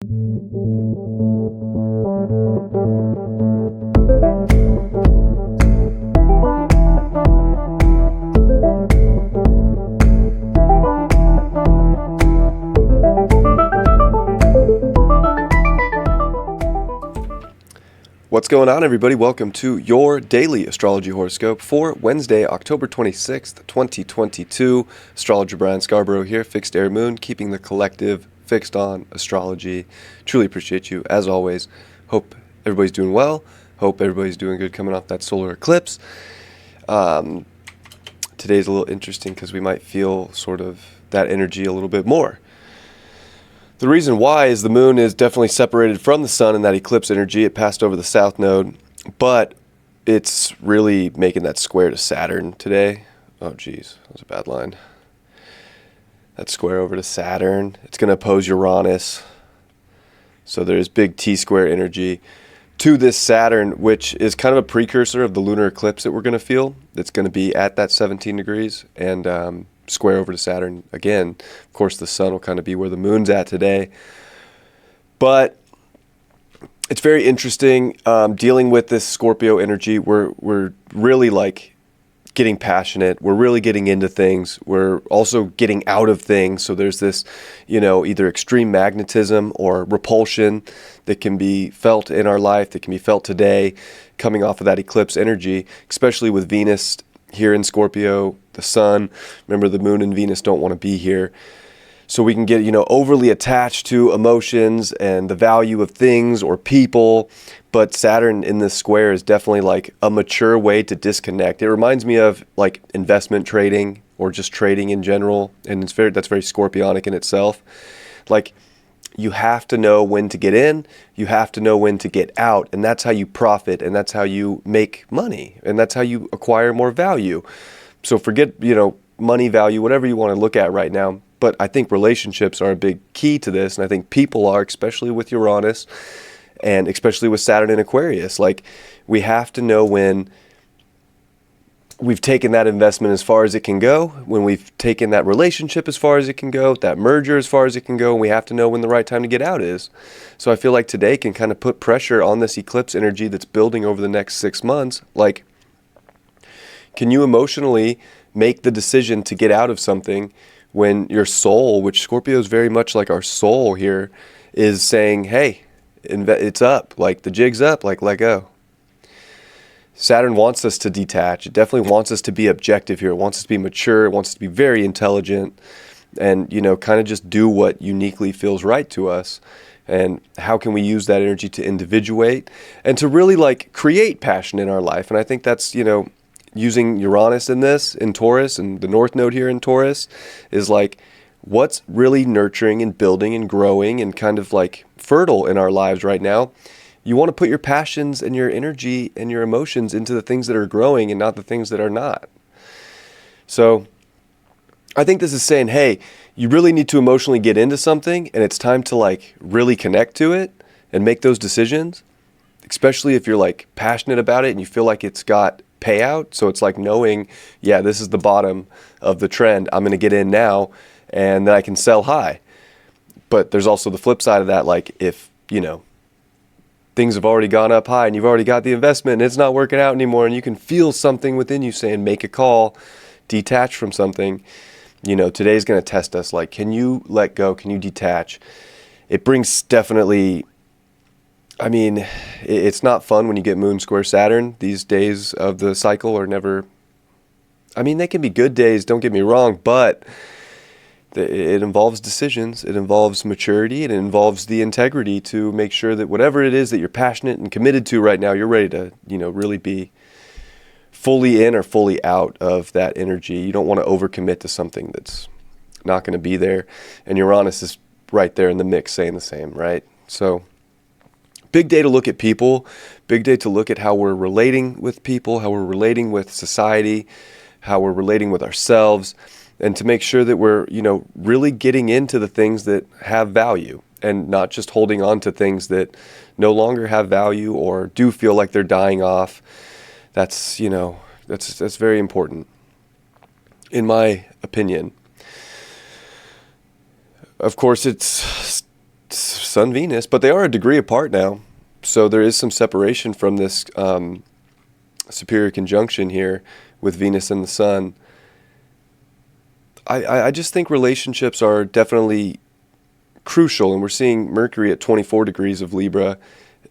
What's going on, everybody? Welcome to your daily astrology horoscope for Wednesday, October 26th, 2022. Astrologer Brian Scarborough here, Fixed Air Moon, keeping the collective fixed on astrology. Truly appreciate you, as always. Hope everybody's doing well. Hope everybody's doing good coming off that solar eclipse. Today's a little interesting because we might feel sort of that energy a little bit more. The reason why is the moon is definitely separated from the sun in that eclipse energy. It passed over the south node, but it's really making that square to Saturn today. Oh, geez, that was a bad line. That square over to Saturn. It's going to oppose Uranus. So there's big T-square energy to this Saturn, which is kind of a precursor of the lunar eclipse that we're going to feel. It's going to be at that 17 degrees and square over to Saturn again. Of course, the sun will kind of be where the moon's at today. But it's very interesting dealing with this Scorpio energy. We're really like getting passionate. We're really getting into things. We're also getting out of things. So there's this, either extreme magnetism or repulsion that can be felt in our life, that can be felt today, coming off of that eclipse energy, especially with Venus here in Scorpio, the sun. Remember, the moon and Venus don't want to be here. So we can get, overly attached to emotions and the value of things or people. But Saturn in this square is definitely like a mature way to disconnect. It reminds me of like investment trading or just trading in general. And that's very Scorpionic in itself. Like, you have to know when to get in, you have to know when to get out, and that's how you profit, and that's how you make money, and that's how you acquire more value. So forget, money, value, whatever you want to look at right now. But I think relationships are a big key to this, and I think people are, especially with Uranus, and especially with Saturn in Aquarius. Like, we have to know when we've taken that investment as far as it can go, when we've taken that relationship as far as it can go, that merger as far as it can go, and we have to know when the right time to get out is. So I feel like today can kind of put pressure on this eclipse energy that's building over the next 6 months. Like, can you emotionally make the decision to get out of something when your soul, which Scorpio is very much like our soul here, is saying, hey, it's up, like the jig's up, like let go. Saturn wants us to detach. It definitely wants us to be objective here. It wants us to be mature. It wants us to be very intelligent and, kind of just do what uniquely feels right to us. And how can we use that energy to individuate and to really like create passion in our life? And I think that's, using Uranus in Taurus, and the North Node here in Taurus is like what's really nurturing and building and growing and kind of like fertile in our lives right now. You want to put your passions and your energy and your emotions into the things that are growing and not the things that are not. So I think this is saying, hey, you really need to emotionally get into something, and it's time to like really connect to it and make those decisions, especially if you're like passionate about it and you feel like it's got payout. So it's like knowing, yeah, this is the bottom of the trend. I'm going to get in now and then I can sell high. But there's also the flip side of that. Like if, things have already gone up high and you've already got the investment and it's not working out anymore, and you can feel something within you saying, make a call, detach from something. Today's going to test us. Like, can you let go? Can you detach? It brings definitely, it's not fun when you get moon square Saturn. These days of the cycle are never, they can be good days, don't get me wrong, but it involves decisions, it involves maturity, and it involves the integrity to make sure that whatever it is that you're passionate and committed to right now, you're ready to, really be fully in or fully out of that energy. You don't want to overcommit to something that's not going to be there. And Uranus is right there in the mix saying the same, right? So big day to look at people, big day to look at how we're relating with people, how we're relating with society, how we're relating with ourselves, and to make sure that we're, really getting into the things that have value and not just holding on to things that no longer have value or do feel like they're dying off. That's, that's very important, in my opinion. Of course, it's Sun, Venus, but they are a degree apart now. So there is some separation from this superior conjunction here with Venus and the Sun. I just think relationships are definitely crucial, and we're seeing Mercury at 24 degrees of Libra,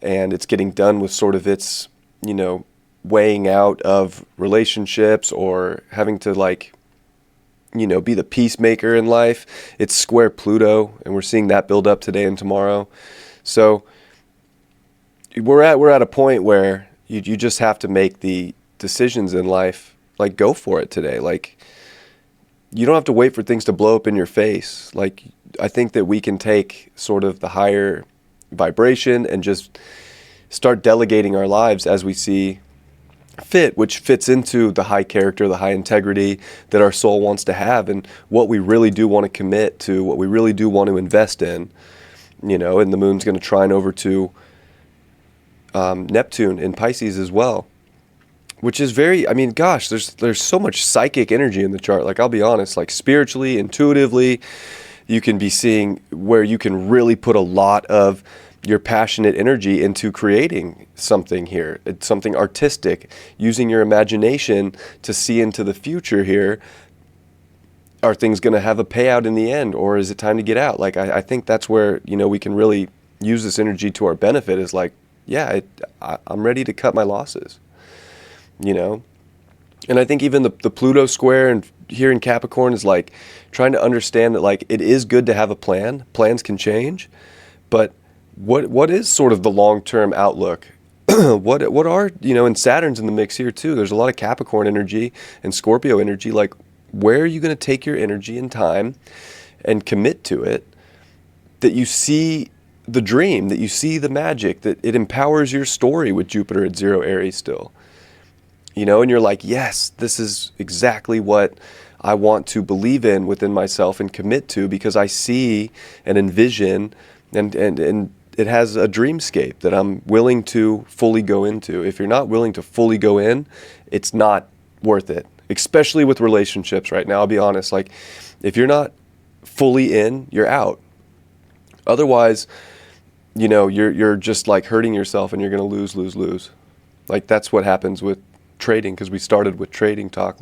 and it's getting done with sort of its, weighing out of relationships or having to be the peacemaker in life. It's square Pluto, and we're seeing that build up today and tomorrow. So we're at a point where you just have to make the decisions in life, go for it today. You don't have to wait for things to blow up in your face. I think that we can take sort of the higher vibration and just start delegating our lives as we see fit, which fits into the high character, the high integrity that our soul wants to have, and what we really do want to commit to, what we really do want to invest in. And the moon's going to trine over to Neptune in Pisces as well, which is there's so much psychic energy in the chart. I'll be honest, spiritually, intuitively, you can be seeing where you can really put a lot of your passionate energy into creating something here. It's something artistic, using your imagination to see into the future here. Are things going to have a payout in the end, or is it time to get out? I think that's where, we can really use this energy to our benefit, is I'm ready to cut my losses. And I think even the Pluto square and here in Capricorn is trying to understand that it is good to have a plan. Plans can change, but what is sort of the long-term outlook? what are, and Saturn's in the mix here too. There's a lot of Capricorn energy and Scorpio energy. Where are you going to take your energy and time and commit to it, that you see the dream, that you see the magic, that it empowers your story with Jupiter at 0 Aries still. And you're yes, this is exactly what I want to believe in within myself and commit to, because I see and envision and it has a dreamscape that I'm willing to fully go into. If you're not willing to fully go in, it's not worth it, especially with relationships right now. I'll be honest, if you're not fully in, you're out. Otherwise, you're just hurting yourself, and you're going to lose. That's what happens with trading, because we started with trading talk.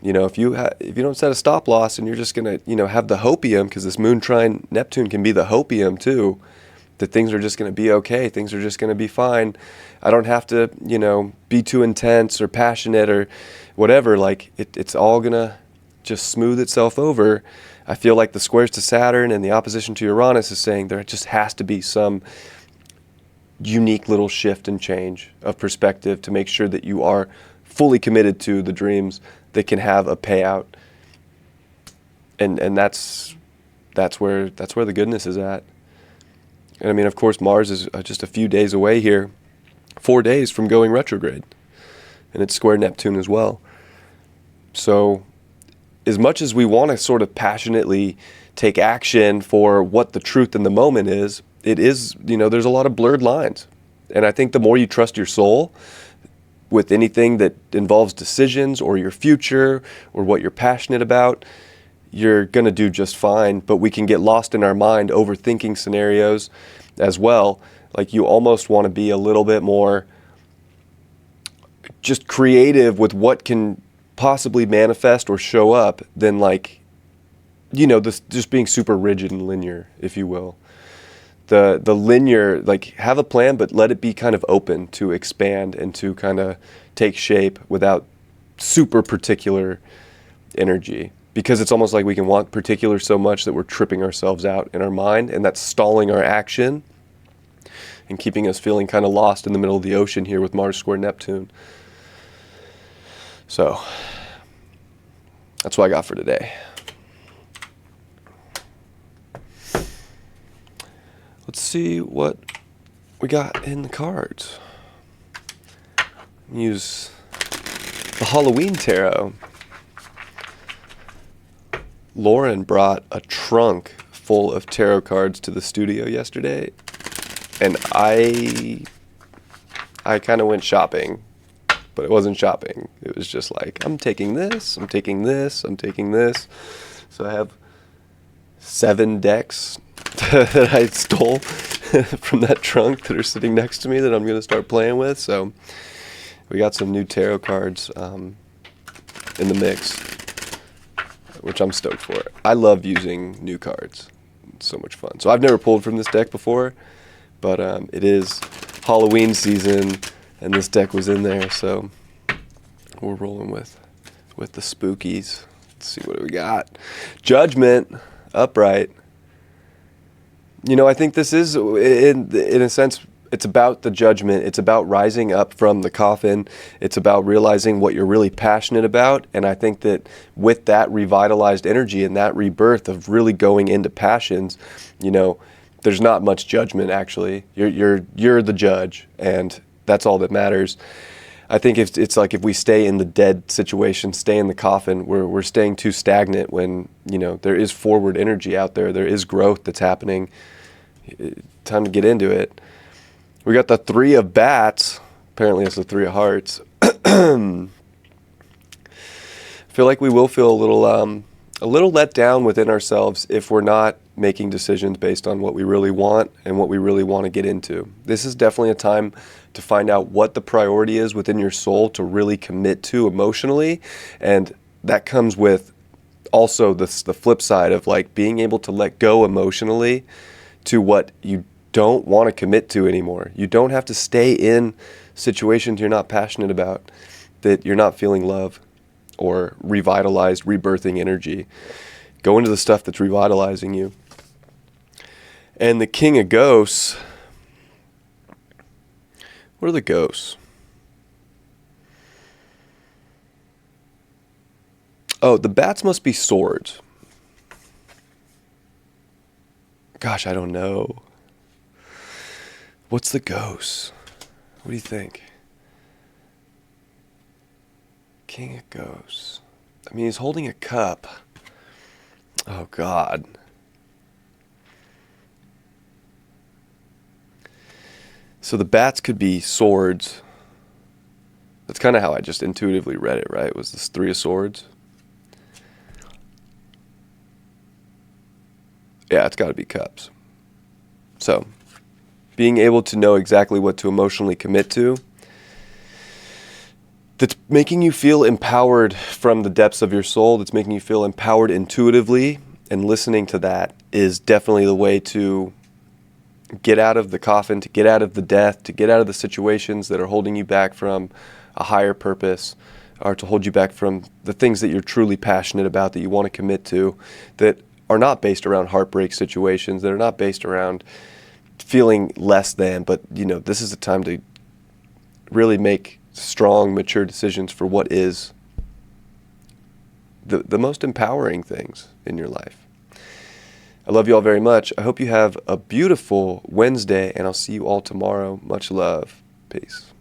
If you don't set a stop loss, and you're just gonna have the hopium, because this moon trine Neptune can be the hopium too, that things are just gonna be okay, things are just gonna be fine. I don't have to be too intense or passionate or whatever. It's all gonna just smooth itself over. I feel like the squares to Saturn and the opposition to Uranus is saying there just has to be some unique little shift and change of perspective to make sure that you are fully committed to the dreams that can have a payout. And that's where the goodness is at. And of course, Mars is just a few days away here, 4 days from going retrograde, and it's square Neptune as well. So as much as we want to sort of passionately take action for what the truth in the moment is, it is, there's a lot of blurred lines. And I think the more you trust your soul with anything that involves decisions or your future or what you're passionate about, you're going to do just fine. But we can get lost in our mind overthinking scenarios as well. You almost want to be a little bit more just creative with what can possibly manifest or show up than this just being super rigid and linear, if you will. The linear, have a plan, but let it be kind of open to expand and to kind of take shape without super particular energy. Because it's almost like we can want particular so much that we're tripping ourselves out in our mind, and that's stalling our action and keeping us feeling kind of lost in the middle of the ocean here with Mars square Neptune. So that's what I got for today. Let's see what we got in the cards. Use the Halloween tarot. Lauren brought a trunk full of tarot cards to the studio yesterday, and I kind of went shopping, but it wasn't shopping. It was just I'm taking this, I'm taking this, I'm taking this. So I have 7 decks that I stole from that trunk that are sitting next to me that I'm going to start playing with. So we got some new tarot cards in the mix, which I'm stoked for. I love using new cards. It's so much fun. So I've never pulled from this deck before, but it is Halloween season, and this deck was in there, so we're rolling with the spookies. Let's see what we got. Judgment, upright. You know, I think this is, in a sense, it's about the judgment. It's about rising up from the coffin. It's about realizing what you're really passionate about. And I think that with that revitalized energy and that rebirth of really going into passions, you know, there's not much judgment, actually. You're the judge, and that's all that matters. I think it's like if we stay in the dead situation, stay in the coffin, we're staying too stagnant when, you know, there is forward energy out there. There is growth that's happening. Time to get into it. We got the Three of Bats. Apparently it's the Three of Hearts. I feel like we will feel a little let down within ourselves if we're not making decisions based on what we really want and what we really want to get into. This is definitely a time to find out what the priority is within your soul to really commit to emotionally, and that comes with also the flip side of like being able to let go emotionally to what you don't want to commit to anymore. You don't have to stay in situations you're not passionate about, that you're not feeling love or revitalized, rebirthing energy. Go into the stuff that's revitalizing you. And the King of Ghosts, what are the ghosts? Oh, the bats must be swords. Gosh, I don't know. What's the ghost? What do you think? King of Ghosts. I mean, he's holding a cup. Oh, God. So the bats could be swords. That's kind of how I just intuitively read it, right? Was this Three of Swords? Yeah, it's got to be cups. So, being able to know exactly what to emotionally commit to, that's making you feel empowered from the depths of your soul, that's making you feel empowered intuitively, and listening to that is definitely the way to get out of the coffin, to get out of the death, to get out of the situations that are holding you back from a higher purpose, or to hold you back from the things that you're truly passionate about, that you want to commit to, that are not based around heartbreak situations, that are not based around feeling less than, but, you know, this is a time to really make strong, mature decisions for what is the most empowering things in your life. I love you all very much. I hope you have a beautiful Wednesday, and I'll see you all tomorrow. Much love. Peace.